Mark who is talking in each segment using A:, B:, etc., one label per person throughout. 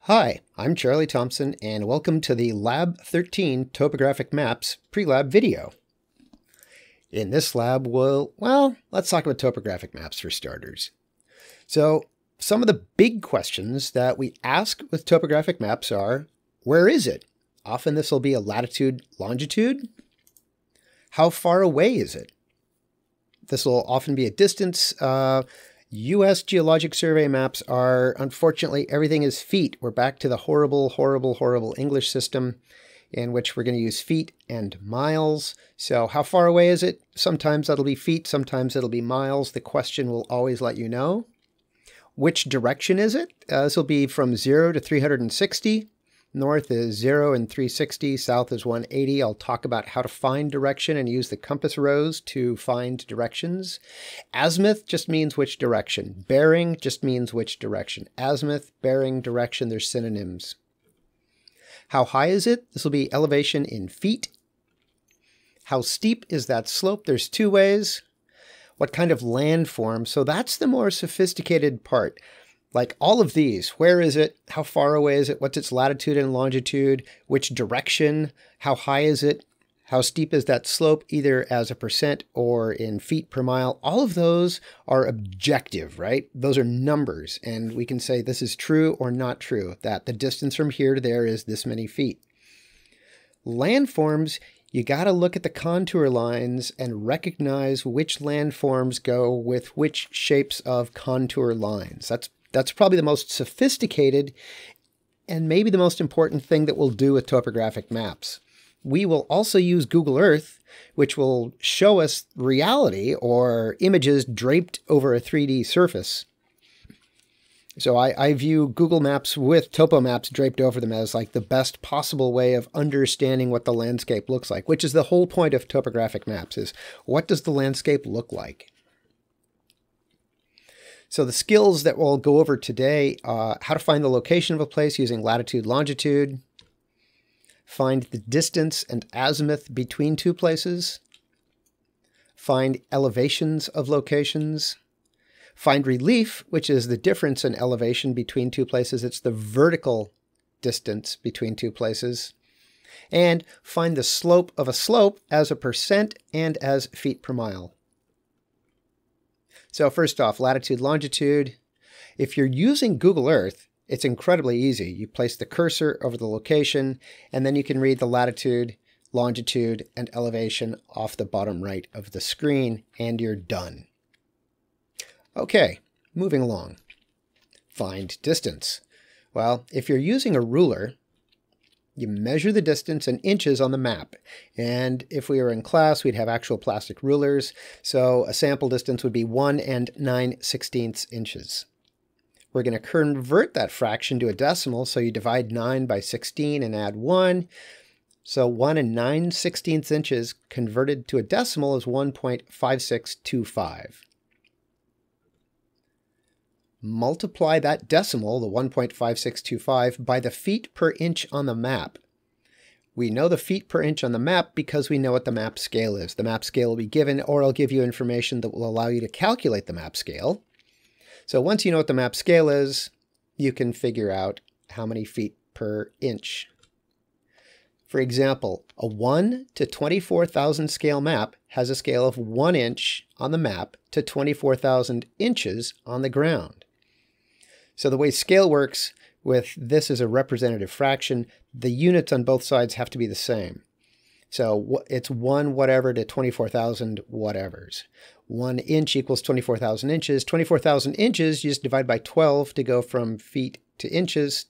A: Hi, I'm Charlie Thompson, and welcome to the Lab 13 Topographic Maps pre-lab video. In this lab, let's talk about topographic maps for starters. So, some of the big questions that we ask with topographic maps are, where is it? Often this will be a latitude, longitude. How far away is it? This will often be a distance. U.S. Geologic Survey maps are, unfortunately, everything is feet. We're back to the horrible English system in which we're going to use feet and miles. So how far away is it? Sometimes that'll be feet, sometimes it'll be miles. The question will always let you know. Which direction is it? This will be from 0 to 360. North is 0 and 360. South is 180. I'll talk about how to find direction and use the compass rose to find directions. Azimuth just means which direction. Bearing just means which direction. Azimuth, bearing, direction, they're synonyms. How high is it? This will be elevation in feet. How steep is that slope? There's two ways. What kind of landform? So that's the more sophisticated part. Like all of these, where is it? How far away is it? What's its latitude and longitude? Which direction? How high is it? How steep is that slope, either as a percent or in feet per mile? All of those are objective, right? Those are numbers, and we can say this is true or not true, that the distance from here to there is this many feet. Landforms, you got to look at the contour lines and recognize which landforms go with which shapes of contour lines. That's probably the most sophisticated and maybe the most important thing that we'll do with topographic maps. We will also use Google Earth, which will show us reality or images draped over a 3D surface. So I view Google Maps with topo maps draped over them as like the best possible way of understanding what the landscape looks like, which is the whole point of topographic maps, is what does the landscape look like? So the skills that we'll go over today, how to find the location of a place using latitude, longitude, find the distance and azimuth between two places, find elevations of locations, find relief, which is the difference in elevation between two places. It's the vertical distance between two places, and find the slope of a slope as a percent and as feet per mile. So first off, latitude, longitude. If you're using Google Earth, it's incredibly easy. You place the cursor over the location, and then you can read the latitude, longitude, and elevation off the bottom right of the screen, and you're done. Okay, moving along. Find distance. Well, if you're using a ruler, you measure the distance in inches on the map. And if we were in class, we'd have actual plastic rulers. So a sample distance would be 1 and 9/16 inches. We're going to convert that fraction to a decimal. So you divide 9 by 16 and add 1. So 1 and 9/16 inches converted to a decimal is 1.5625. Multiply that decimal, the 1.5625, by the feet per inch on the map. We know the feet per inch on the map because we know what the map scale is. The map scale will be given, or I'll give you information that will allow you to calculate the map scale. So once you know what the map scale is, you can figure out how many feet per inch. For example, a 1 to 24,000 scale map has a scale of 1 inch on the map to 24,000 inches on the ground. So the way scale works with this as a representative fraction, the units on both sides have to be the same. So it's 1 whatever to 24,000 whatevers. 1 inch equals 24,000 inches. 24,000 inches, you just divide by 12 to go from feet to inches.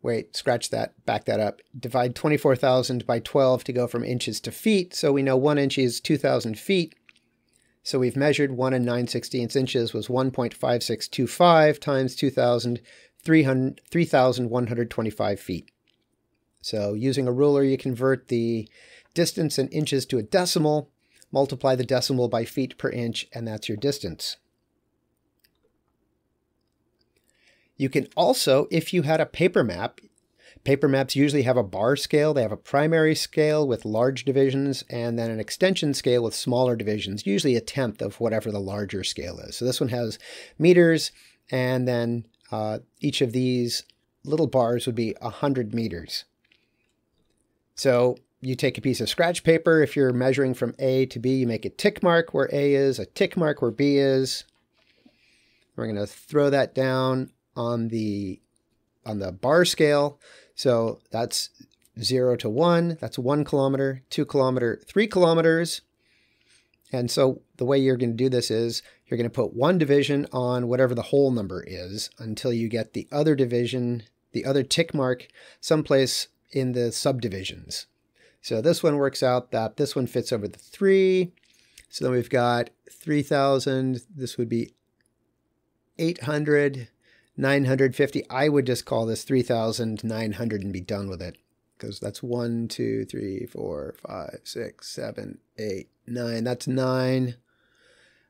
A: Wait, scratch that, back that up. Divide 24,000 by 12 to go from inches to feet. So we know 1 inch is 2,000 feet. So we've measured 1 and 9/16 inches was 1.5625 times 2,000, 3,125 feet. So using a ruler, you convert the distance in inches to a decimal, multiply the decimal by feet per inch, and that's your distance. You can also, if you had a paper map, paper maps usually have a bar scale. They have a primary scale with large divisions and then an extension scale with smaller divisions, usually a tenth of whatever the larger scale is. So this one has meters and then each of these little bars would be 100 meters. So you take a piece of scratch paper. If you're measuring from A to B, you make a tick mark where A is, a tick mark where B is. We're going to throw that down on the bar scale. So that's 0 to 1. That's 1 kilometer, 2 kilometer, 3 kilometers. And so the way you're going to do this is you're going to put one division on whatever the whole number is until you get the other division, the other tick mark someplace in the subdivisions. So this one works out that this one fits over the 3. So then we've got 3,000. This would be 800, 950. I would just call this 3,900 and be done with it, because that's 1, 2, 3, 4, 5, 6, 7, 8, 9. That's 9.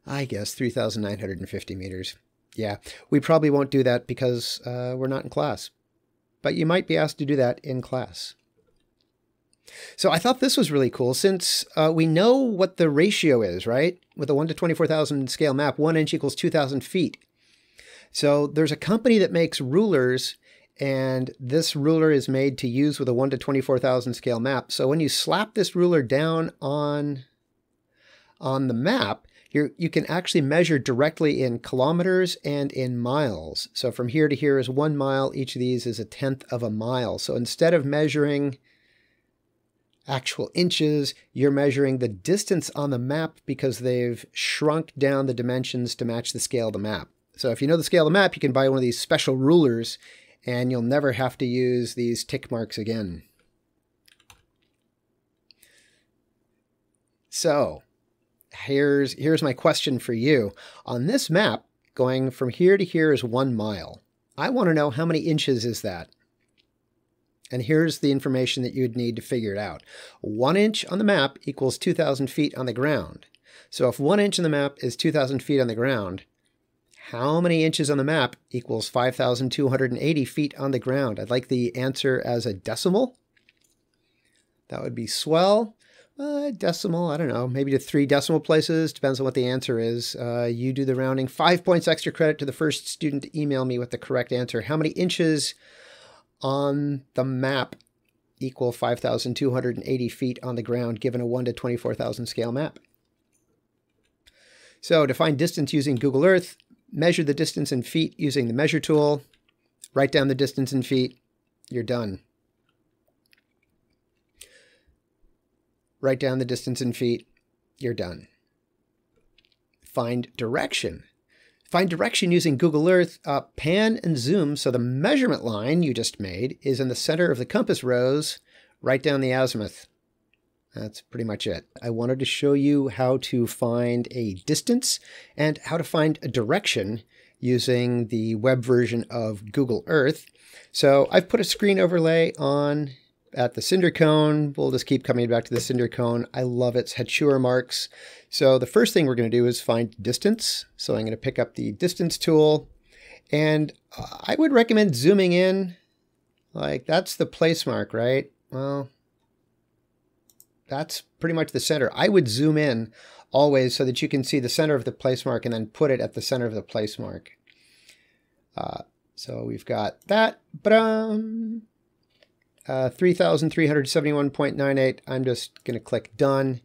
A: I guess 3,950 meters. Yeah, we probably won't do that because we're not in class. But you might be asked to do that in class. So I thought this was really cool since we know what the ratio is, right? With a 1 to 24,000 scale map, 1 inch equals 2,000 feet. So there's a company that makes rulers, and this ruler is made to use with a 1 to 24,000 scale map. So when you slap this ruler down on the map, you can actually measure directly in kilometers and in miles. So from here to here is 1 mile. Each of these is 1/10 of a mile. So instead of measuring actual inches, you're measuring the distance on the map because they've shrunk down the dimensions to match the scale of the map. So if you know the scale of the map, you can buy one of these special rulers and you'll never have to use these tick marks again. So here's my question for you. On this map, going from here to here is 1 mile. I want to know how many inches is that? And here's the information that you'd need to figure it out. 1 inch on the map equals 2,000 feet on the ground. So if 1 inch on the map is 2,000 feet on the ground, how many inches on the map equals 5,280 feet on the ground? I'd like the answer as a decimal. That would be swell. Decimal, I don't know, maybe to 3 decimal places. Depends on what the answer is. You do the rounding. 5 points extra credit to the first student to email me with the correct answer. How many inches on the map equal 5,280 feet on the ground given a 1 to 24,000 scale map? So to find distance using Google Earth, measure the distance in feet using the measure tool, write down the distance in feet, you're done. Write down the distance in feet, you're done. Find direction. Find direction using Google Earth, pan and zoom so the measurement line you just made is in the center of the compass rose, write down the azimuth. That's pretty much it. I wanted to show you how to find a distance and how to find a direction using the web version of Google Earth. So I've put a screen overlay on at the cinder cone. We'll just keep coming back to the cinder cone. I love its hachured marks. So the first thing we're going to do is find distance. So I'm going to pick up the distance tool, and I would recommend zooming in. Like, that's the place mark, right? Well, that's pretty much the center. I would zoom in always so that you can see the center of the place mark and then put it at the center of the place mark. So we've got that. 3,371.98. I'm just going to click done,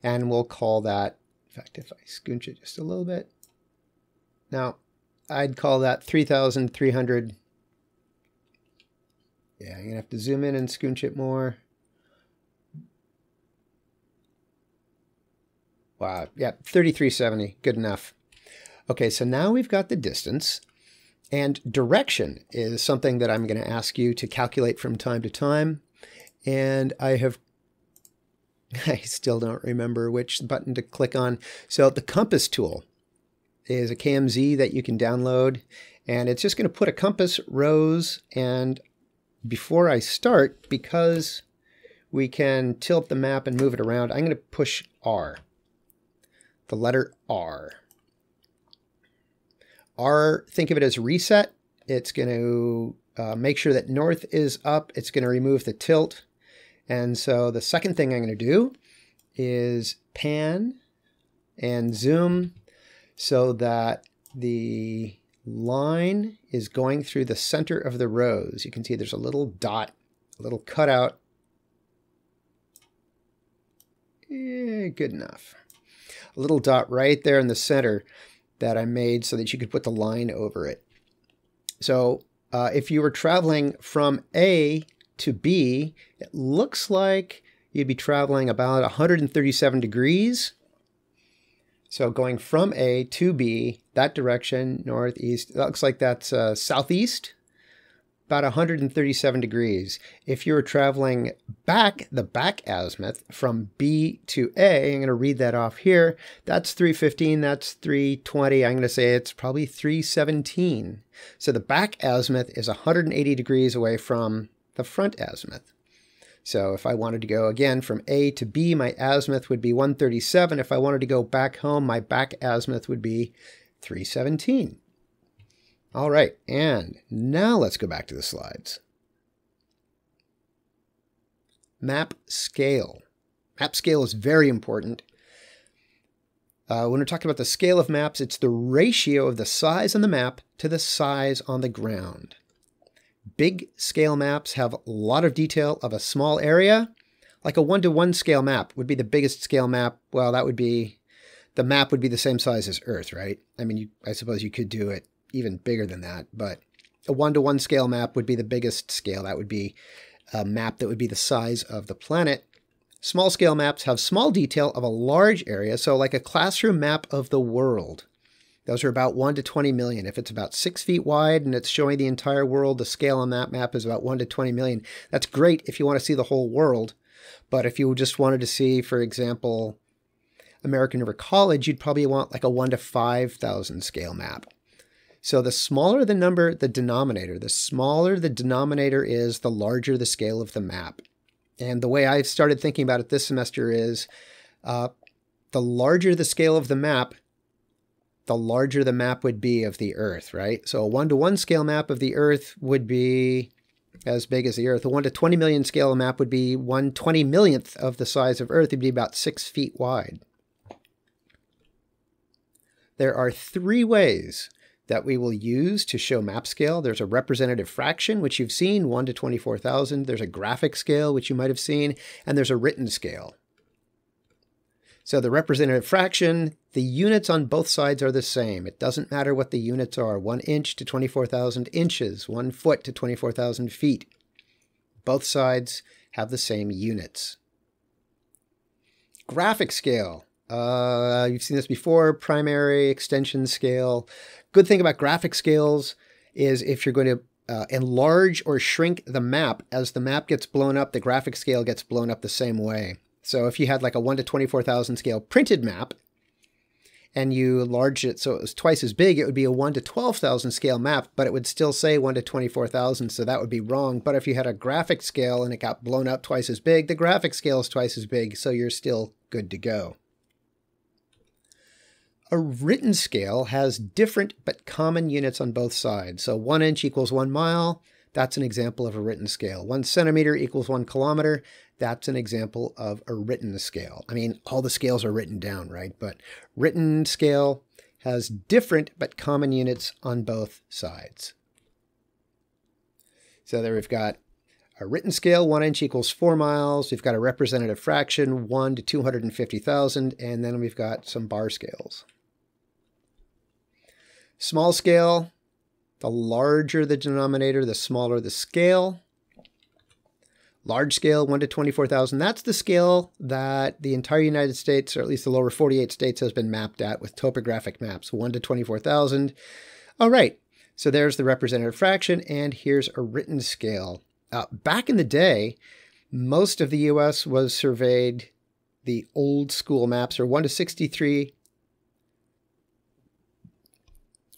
A: and we'll call that, in fact, if I scooch it just a little bit. Now, I'd call that 3,300. Yeah, I'm going to have to zoom in and scooch it more. Wow, yeah, 3,370, good enough. Okay, so now we've got the distance. And direction is something that I'm going to ask you to calculate from time to time. And I still don't remember which button to click on. So the compass tool is a KMZ that you can download. And it's just going to put a compass rose. And before I start, because we can tilt the map and move it around, I'm going to push R, the letter R. R, think of it as reset. It's going to make sure that north is up. It's going to remove the tilt. And so the second thing I'm going to do is pan and zoom so that the line is going through the center of the rows. You can see there's a little dot, a little cutout. Good enough. A little dot right there in the center that I made so that you could put the line over it. So if you were traveling from A to B, it looks like you'd be traveling about 137 degrees. So going from A to B, that direction, northeast, that looks like that's southeast, about 137 degrees. If you were traveling back, the back azimuth, from B to A, I'm going to read that off here, that's 315, that's 320, I'm going to say it's probably 317. So the back azimuth is 180 degrees away from the front azimuth. So if I wanted to go again from A to B, my azimuth would be 137. If I wanted to go back home, my back azimuth would be 317. All right, and now let's go back to the slides. Map scale. Map scale is very important. When we're talking about the scale of maps, it's the ratio of the size on the map to the size on the ground. Big scale maps have a lot of detail of a small area. Like a 1-to-1 scale map would be the biggest scale map. Well, that would be, the map would be the same size as Earth, right? I mean, I suppose you could do it even bigger than that, but a 1-to-1 scale map would be the biggest scale. That would be a map that would be the size of the planet. Small scale maps have small detail of a large area. So like a classroom map of the world. Those are about 1 to 20 million. If it's about 6 feet wide and it's showing the entire world, the scale on that map is about 1 to 20 million. That's great if you want to see the whole world. But if you just wanted to see, for example, American River College, you'd probably want like a 1 to 5,000 scale map. So the smaller the number, the denominator, the smaller the denominator is, the larger the scale of the map. And the way I've started thinking about it this semester is the larger the scale of the map, the larger the map would be of the Earth, right? So a 1-to-1 scale map of the Earth would be as big as the Earth. A 1 to 20 million scale map would be 1/20 of the size of Earth. It'd be about 6 feet wide. There are 3 ways that we will use to show map scale. There's a representative fraction, which you've seen, 1 to 24,000. There's a graphic scale, which you might have seen, and there's a written scale. So the representative fraction, the units on both sides are the same. It doesn't matter what the units are. 1 inch to 24,000 inches, 1 foot to 24,000 feet. Both sides have the same units. Graphic scale. You've seen this before, primary, extension scale. Good thing about graphic scales is if you're going to enlarge or shrink the map, as the map gets blown up, the graphic scale gets blown up the same way. So if you had like a 1 to 24,000 scale printed map and you enlarged it so it was twice as big, it would be a 1 to 12,000 scale map, but it would still say 1 to 24,000, so that would be wrong. But if you had a graphic scale and it got blown up twice as big, the graphic scale is twice as big, so you're still good to go. A written scale has different but common units on both sides. So 1 inch equals 1 mile. That's an example of a written scale. 1 centimeter equals 1 kilometer. That's an example of a written scale. I mean, all the scales are written down, right? But written scale has different but common units on both sides. So there we've got a written scale, 1 inch equals 4 miles. We've got a representative fraction, 1 to 250,000. And then we've got some bar scales. Small scale, the larger the denominator, the smaller the scale. Large scale, 1 to 24,000. That's the scale that the entire United States, or at least the lower 48 states, has been mapped at with topographic maps, 1 to 24,000. All right, so there's the representative fraction, and here's a written scale. Back in the day, most of the U.S. was surveyed, the old school maps are 1 to 63,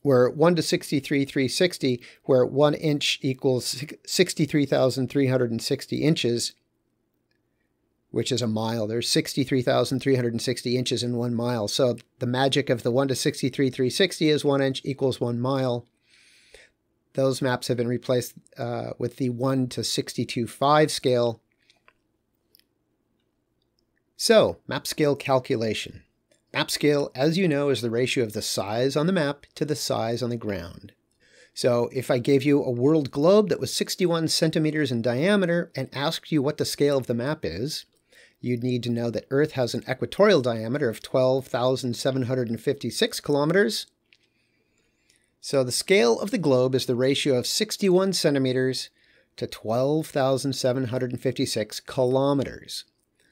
A: where 1 to 63,360, where 1 inch equals 63,360 inches, which is a mile. There's 63,360 inches in 1 mile. So the magic of the 1 to 63,360 is 1 inch equals 1 mile. Those maps have been replaced with the 1 to 62.5 scale. So, map scale calculation. Map scale, as you know, is the ratio of the size on the map to the size on the ground. So if I gave you a world globe that was 61 centimeters in diameter and asked you what the scale of the map is, you'd need to know that Earth has an equatorial diameter of 12,756 kilometers. So the scale of the globe is the ratio of 61 centimeters to 12,756 kilometers.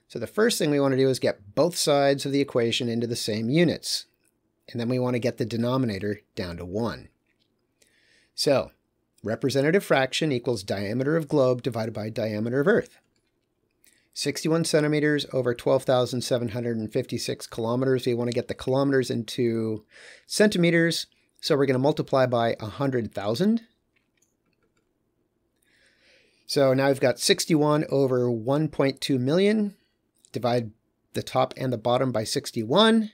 A: So the first thing we want to do is get both sides of the equation into the same units. And then we want to get the denominator down to 1. So representative fraction equals diameter of globe divided by diameter of Earth. 61 centimeters over 12,756 kilometers. We want to get the kilometers into centimeters. So we're going to multiply by 100,000. So now we've got 61 over 1.2 million. Divide the top and the bottom by 61.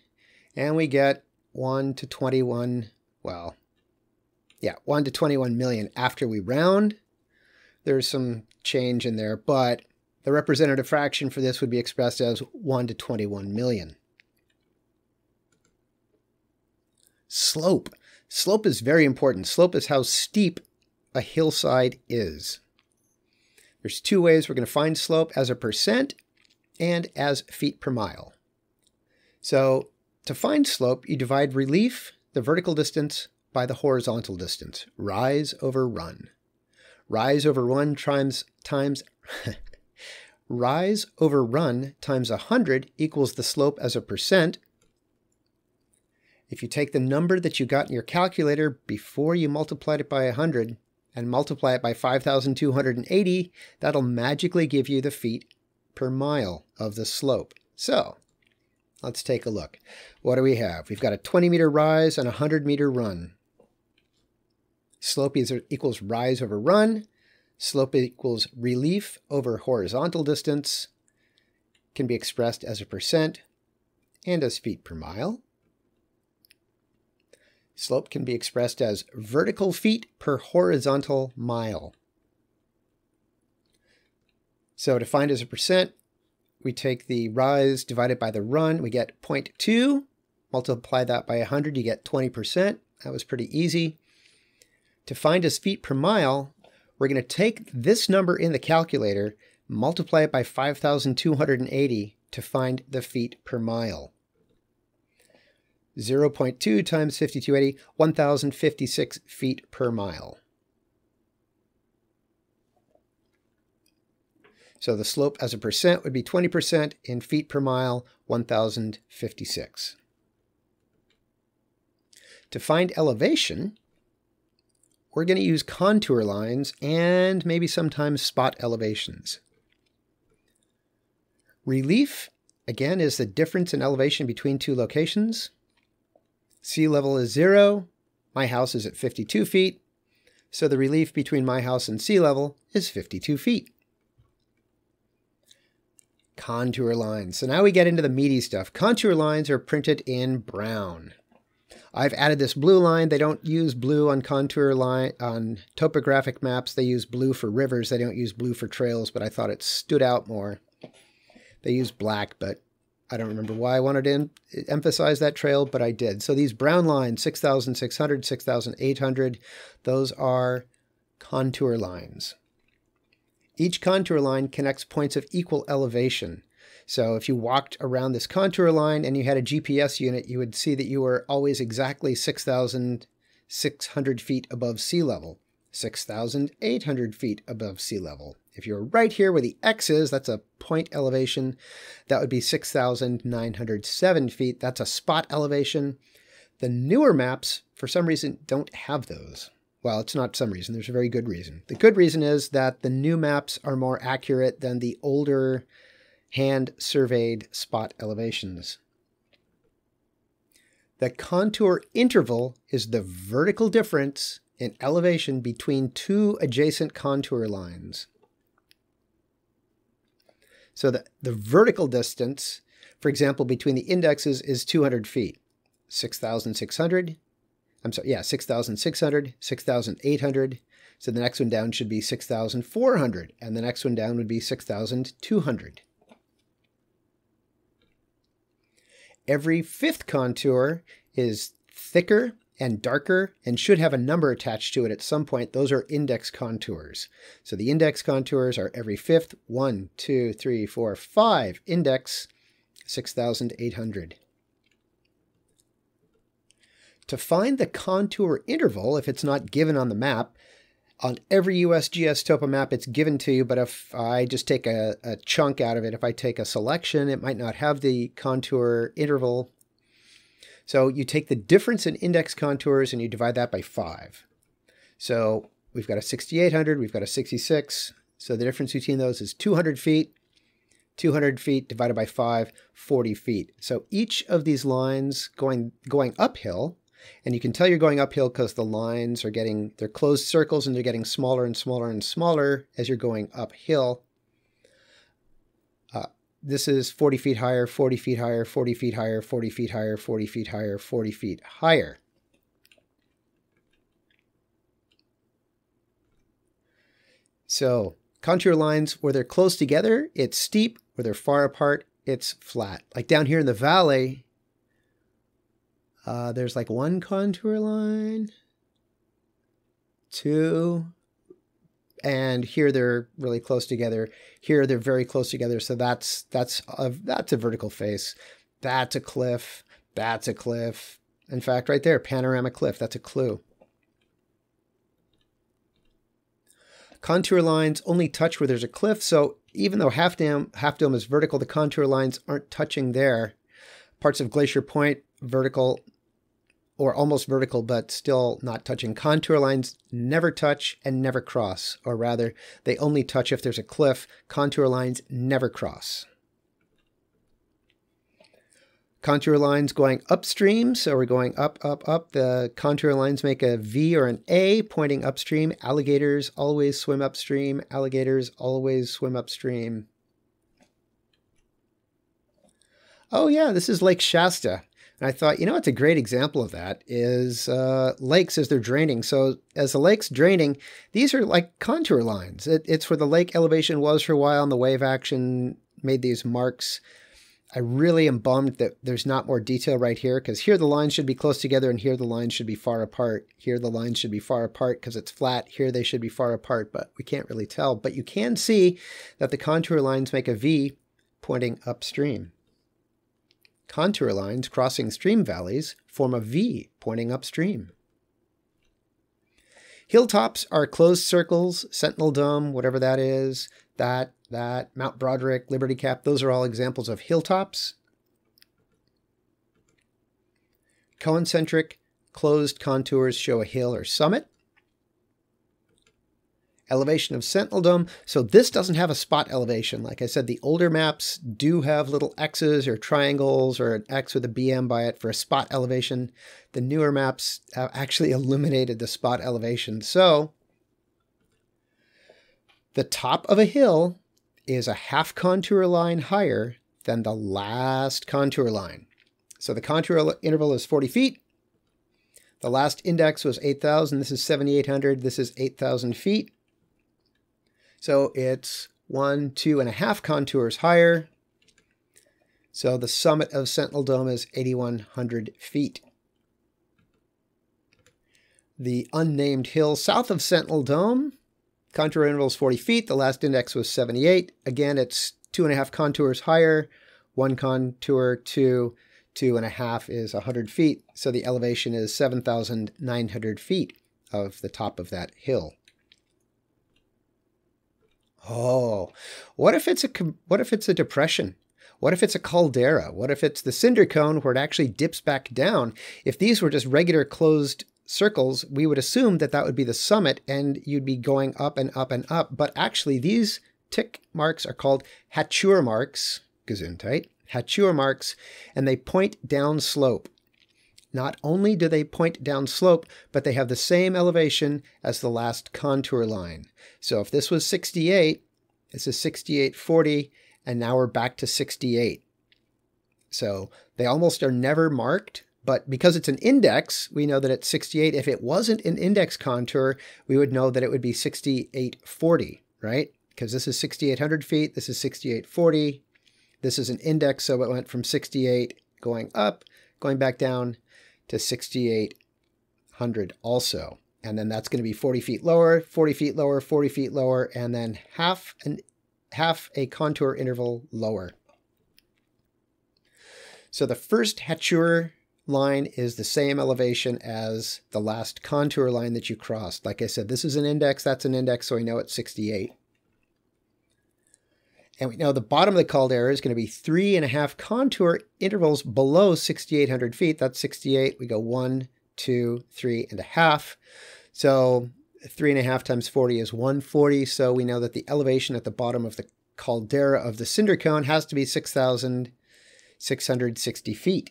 A: And we get 1 to 21, well, yeah, 1 to 21 million after we round. There's some change in there, but the representative fraction for this would be expressed as 1 to 21 million. Slope. Slope is very important. Slope is how steep a hillside is. There's two ways we're going to find slope: as a percent and as feet per mile. So to find slope, you divide relief, the vertical distance, by the horizontal distance. Rise over run. Rise over run times rise over run times 100 equals the slope as a percent. If you take the number that you got in your calculator before you multiplied it by 100 and multiply it by 5,280, that'll magically give you the feet per mile of the slope. So let's take a look. What do we have? We've got a 20-meter rise and a 100-meter run. Slope equals rise over run. Slope equals relief over horizontal distance. Can be expressed as a percent and as feet per mile. Slope can be expressed as vertical feet per horizontal mile. So to find as a percent, we take the rise divided by the run, we get 0.2. Multiply that by 100, you get 20%. That was pretty easy. To find as feet per mile, we're going to take this number in the calculator, multiply it by 5,280 to find the feet per mile. 0.2 times 5,280, 1,056 feet per mile. So the slope as a percent would be 20%, in feet per mile, 1,056. To find elevation, we're going to use contour lines and maybe sometimes spot elevations. Relief, again, is the difference in elevation between two locations. Sea level is 0. My house is at 52 feet. So the relief between my house and sea level is 52 feet. Contour lines. So now we get into the meaty stuff. Contour lines are printed in brown. I've added this blue line. They don't use blue on contour line on topographic maps. They use blue for rivers. They don't use blue for trails, but I thought it stood out more. They use black, but I don't remember why I wanted to emphasize that trail, but I did. So these brown lines, 6,600, 6,800, those are contour lines. Each contour line connects points of equal elevation. So if you walked around this contour line and you had a GPS unit, you would see that you were always exactly 6,600 feet above sea level, 6,800 feet above sea level. If you're right here where the X is, that's a point elevation. That would be 6,907 feet. That's a spot elevation. The newer maps, for some reason, don't have those. Well, it's not some reason. There's a very good reason. The good reason is that the new maps are more accurate than the older hand-surveyed spot elevations. The contour interval is the vertical difference in elevation between two adjacent contour lines. So the vertical distance, for example, between the indexes is 200 feet. 6,600, 6,600, 6,800. So the next one down should be 6,400, and the next one down would be 6,200. Every fifth contour is thicker and darker and should have a number attached to it at some point. Those are index contours. So the index contours are every fifth, 1, 2, 3, 4, 5 index, 6,800. To find the contour interval, if it's not given on the map, on every USGS topo map it's given to you, but if I just take a chunk out of it, if I take a selection, it might not have the contour interval. So you take the difference in index contours and you divide that by 5. So we've got a 6,800, we've got a 66. So the difference between those is 200 feet. 200 feet divided by 5, 40 feet. So each of these lines going uphill, and you can tell you're going uphill because the lines are they're closed circles and they're getting smaller and smaller and smaller as you're going uphill. This is 40 feet higher, 40 feet higher, 40 feet higher, 40 feet higher, 40 feet higher, 40 feet higher. So contour lines, where they're close together, it's steep. Where they're far apart, it's flat. Like down here in the valley, there's like 1 contour line, 2, and here they're really close together. Here they're very close together. So that's a vertical face. That's a cliff. That's a cliff. In fact, right there, panoramic cliff. That's a clue. Contour lines only touch where there's a cliff. So even though Half Dome is vertical, the contour lines aren't touching there. Parts of Glacier Point, vertical or almost vertical, but still not touching. Contour lines never touch and never cross, or rather, they only touch if there's a cliff. Contour lines never cross. Contour lines going upstream, so we're going up, up, up. The contour lines make a V or an A pointing upstream. Alligators always swim upstream. Alligators always swim upstream. Oh yeah, this is Lake Shasta. And I thought, it's a great example of that is lakes as they're draining. So as the lake's draining, these are like contour lines. It's where the lake elevation was for a while and the wave action made these marks. I really am bummed that there's not more detail right here, because here the lines should be close together and here the lines should be far apart. Here the lines should be far apart because it's flat. Here they should be far apart, but we can't really tell. But you can see that the contour lines make a V pointing upstream. Contour lines crossing stream valleys form a V pointing upstream. Hilltops are closed circles, Sentinel Dome, whatever that is, that, Mount Broderick, Liberty Cap, those are all examples of hilltops. Concentric closed contours show a hill or summit. Elevation of Sentinel Dome. So this doesn't have a spot elevation. Like I said, the older maps do have little X's or triangles or an X with a BM by it for a spot elevation. The newer maps have actually eliminated the spot elevation. So the top of a hill is a half contour line higher than the last contour line. So the contour interval is 40 feet. The last index was 8,000. This is 7,800. This is 8,000 feet. So it's 1, 2.5 contours higher. So the summit of Sentinel Dome is 8,100 feet. The unnamed hill south of Sentinel Dome, contour interval is 40 feet. The last index was 78. Again, it's 2.5 contours higher. 1 contour, 2, 2.5 is 100 feet. So the elevation is 7,900 feet of the top of that hill. Oh, what if it's a depression? What if it's a caldera? What if it's the cinder cone where it actually dips back down? If these were just regular closed circles, we would assume that that would be the summit and you'd be going up and up and up. But actually these tick marks are called hachured marks, Gesundheit, hachured marks, and they point down slope. Not only do they point down slope, but they have the same elevation as the last contour line. So if this was 68, this is 68.40, and now we're back to 68. So they almost are never marked, but because it's an index, we know that it's 68. If it wasn't an index contour, we would know that it would be 68.40, right? Because this is 6,800 feet, this is 68.40. This is an index, so it went from 68 going up, going back down to 68 6800 also. And then that's going to be 40 feet lower, 40 feet lower, 40 feet lower, and then half a contour interval lower. So the first hachured line is the same elevation as the last contour line that you crossed. Like I said, this is an index, that's an index, so we know it's 68. And we know the bottom of the caldera is going to be 3.5 contour intervals below 6,800 feet. That's 68. We go 1, 2, 3.5. So 3.5 times 40 is 140. So we know that the elevation at the bottom of the caldera of the cinder cone has to be 6,660 feet.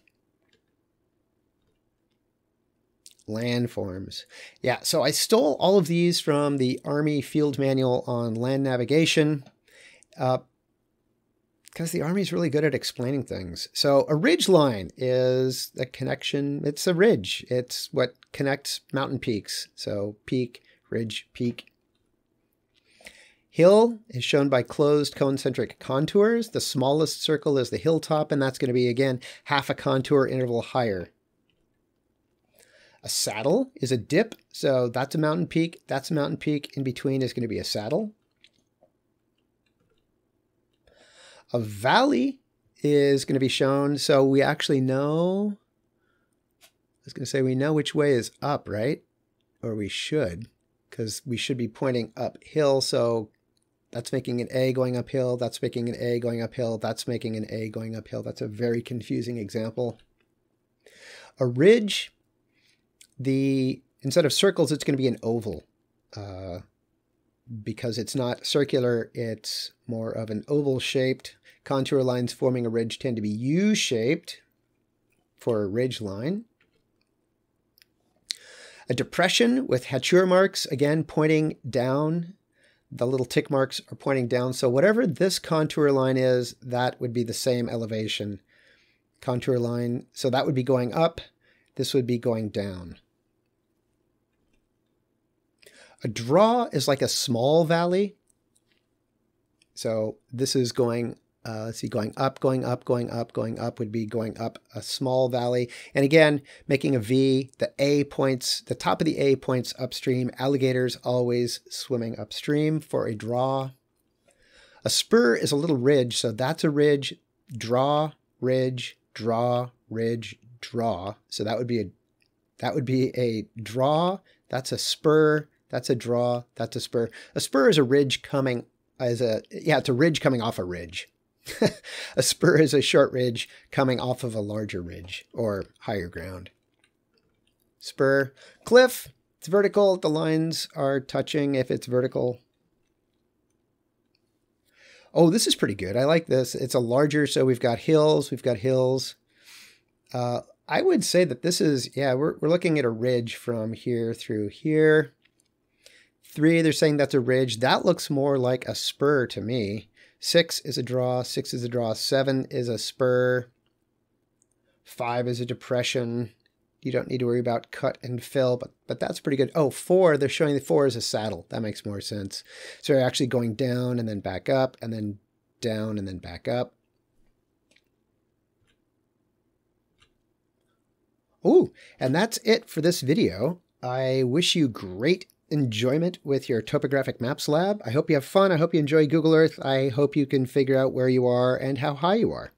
A: Landforms. Yeah, so I stole all of these from the Army Field Manual on Land Navigation. Because the Army is really good at explaining things. So a ridge line is the connection. It's a ridge. It's what connects mountain peaks. So peak, ridge, peak. Hill is shown by closed concentric contours. The smallest circle is the hilltop, and that's going to be, again, half a contour interval higher. A saddle is a dip. So that's a mountain peak. That's a mountain peak. In between is going to be a saddle. A valley is going to be shown, so we actually know, I was going to say we know which way is up, right? Or we should, because we should be pointing uphill, so that's making an A going uphill, that's making an A going uphill, that's making an A going uphill. That's a very confusing example. A ridge, instead of circles, it's going to be an oval. Because it's not circular, it's more of an oval-shaped. Contour lines forming a ridge tend to be U-shaped for a ridge line. A depression with hachured marks, again, pointing down. The little tick marks are pointing down. So whatever this contour line is, that would be the same elevation. Contour line, so that would be going up. This would be going down. A draw is like a small valley. So this is going, let's see, going up, going up, going up, going up would be going up a small valley. And again, making a V, the A points, the top of the A points upstream. Alligators always swimming upstream for a draw. A spur is a little ridge. So that's a ridge, draw, ridge, draw, ridge, draw. So that would be a draw. That's a spur. That's a draw. That's a spur. A spur is a ridge coming it's a ridge coming off a ridge. A spur is a short ridge coming off of a larger ridge or higher ground. Spur. Cliff. It's vertical. The lines are touching if it's vertical. Oh, this is pretty good. I like this. It's a larger, so we've got hills. We've got hills. I would say that this is, yeah, we're looking at a ridge from here through here. 3, they're saying that's a ridge. That looks more like a spur to me. 6 is a draw. 6 is a draw. 7 is a spur. 5 is a depression. You don't need to worry about cut and fill, but that's pretty good. Oh, 4, they're showing the 4 is a saddle. That makes more sense. So you're actually going down and then back up and then down and then back up. Ooh, and that's it for this video. I wish you great enjoyment with your Topographic Maps lab. I hope you have fun. I hope you enjoy Google Earth. I hope you can figure out where you are and how high you are.